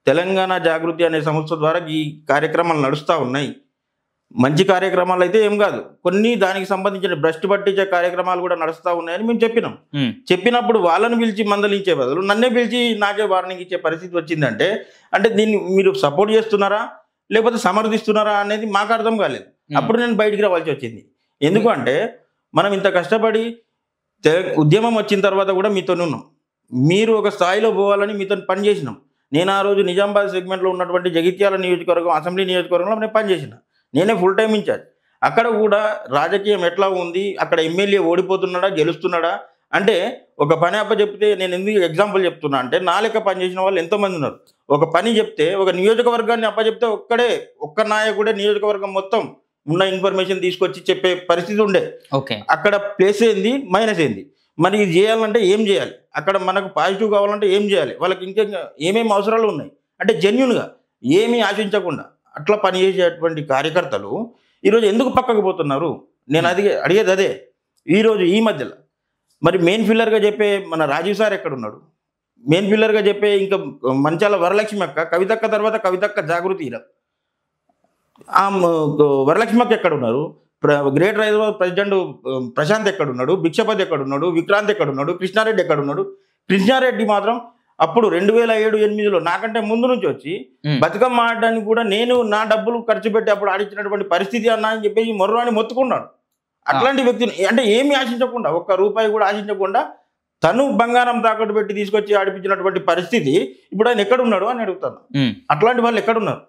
తెలంగాణ జాగృతి అనే సంస్థ ద్వారా ఈ కార్యక్రమాలు నడుస్తూ ఉన్నాయి. మంచి కార్యక్రమాలు అయితే ఏం కాదు, కొన్ని దానికి సంబంధించిన భ్రష్టు పట్టించే కార్యక్రమాలు కూడా నడుస్తూ ఉన్నాయని మేము చెప్పినాం. చెప్పినప్పుడు వాళ్ళని పిలిచి మందలించే బదులు నన్నే పిలిచి నాకే వార్నింగ్ ఇచ్చే పరిస్థితి వచ్చిందంటే, అంటే దీన్ని మీరు సపోర్ట్ చేస్తున్నారా లేకపోతే సమర్థిస్తున్నారా అనేది మాకు అర్థం కాలేదు. అప్పుడు నేను బయటికి రావాల్సి వచ్చింది. ఎందుకంటే మనం ఇంత కష్టపడి ఉద్యమం వచ్చిన తర్వాత కూడా మీతో ఉన్నాం, మీరు ఒక స్థాయిలో పోవాలని మీతో పనిచేసినాం. నేను ఆ రోజు నిజామాబాద్ సెగ్మెంట్లో ఉన్నటువంటి జగిత్యాల నియోజకవర్గం అసెంబ్లీ నియోజకవర్గంలో నేను పనిచేసిన, నేనే ఫుల్ టైం ఇన్ఛార్జ్. అక్కడ కూడా రాజకీయం ఎట్లా ఉంది, అక్కడ ఎమ్మెల్యే ఓడిపోతున్నాడా గెలుస్తున్నాడా అంటే ఒక పని అప్పచెప్తే, నేను ఎందుకు ఎగ్జాంపుల్ చెప్తున్నా అంటే నా లెక్క పనిచేసిన వాళ్ళు ఎంతోమంది ఉన్నారు. ఒక పని చెప్తే ఒక నియోజకవర్గాన్ని అప్పచెప్తే ఒక్క నాయకుడే నియోజకవర్గం మొత్తం ఉన్న ఇన్ఫర్మేషన్ తీసుకొచ్చి చెప్పే పరిస్థితి ఉండే. అక్కడ ప్లేస్ ఏంది మైనస్ ఏంది, మరి ఇది చేయాలంటే ఏం చేయాలి, అక్కడ మనకు పాజిటివ్ కావాలంటే ఏం చేయాలి, వాళ్ళకి ఏమేమి అవసరాలు ఉన్నాయి అంటే జెన్యున్గా ఏమీ ఆశించకుండా అట్లా పనిచేసేటువంటి కార్యకర్తలు ఈరోజు ఎందుకు పక్కకు పోతున్నారు? నేను అడిగేది అదే. ఈరోజు ఈ మధ్యలో మరి మెయిన్ ఫిల్లర్గా చెప్పే మన రాజీవ్ సార్ ఎక్కడున్నాడు? మెయిన్ ఫిల్లర్గా చెప్పే ఇంకా మంచాల వరలక్ష్మి అక్క, కవితక్క తర్వాత కవితక్క జాగృతి వరలక్ష్మి అక్క ఎక్కడున్నారు? గ్రేటర్ హైదరాబాద్ ప్రెసిడెంట్ ప్రశాంత్ ఎక్కడున్నాడు? భిక్షపతి ఎక్కడున్నాడు? విక్రాంత్ ఎక్కడున్నాడు? కృష్ణారెడ్డి ఎక్కడున్నాడు? కృష్ణారెడ్డి మాత్రం అప్పుడు 2007-8లో నాకంటే ముందు నుంచి వచ్చి బతుకమ్మ ఆడడానికి కూడా నేను నా డబ్బులు ఖర్చు పెట్టి అప్పుడు ఆడించినటువంటి పరిస్థితి అన్నా అని చెప్పేసి మొర్రాని మొత్తుకున్నాడు. అట్లాంటి వ్యక్తిని అంటే ఏమి ఆశించకుండా, ఒక్క రూపాయి కూడా ఆశించకుండా తను బంగారం తాకట్టు పెట్టి తీసుకొచ్చి ఆడిపించినటువంటి పరిస్థితి ఇప్పుడు ఆయన ఎక్కడున్నాడు అని అడుగుతాను. అట్లాంటి వాళ్ళు ఎక్కడున్నారు?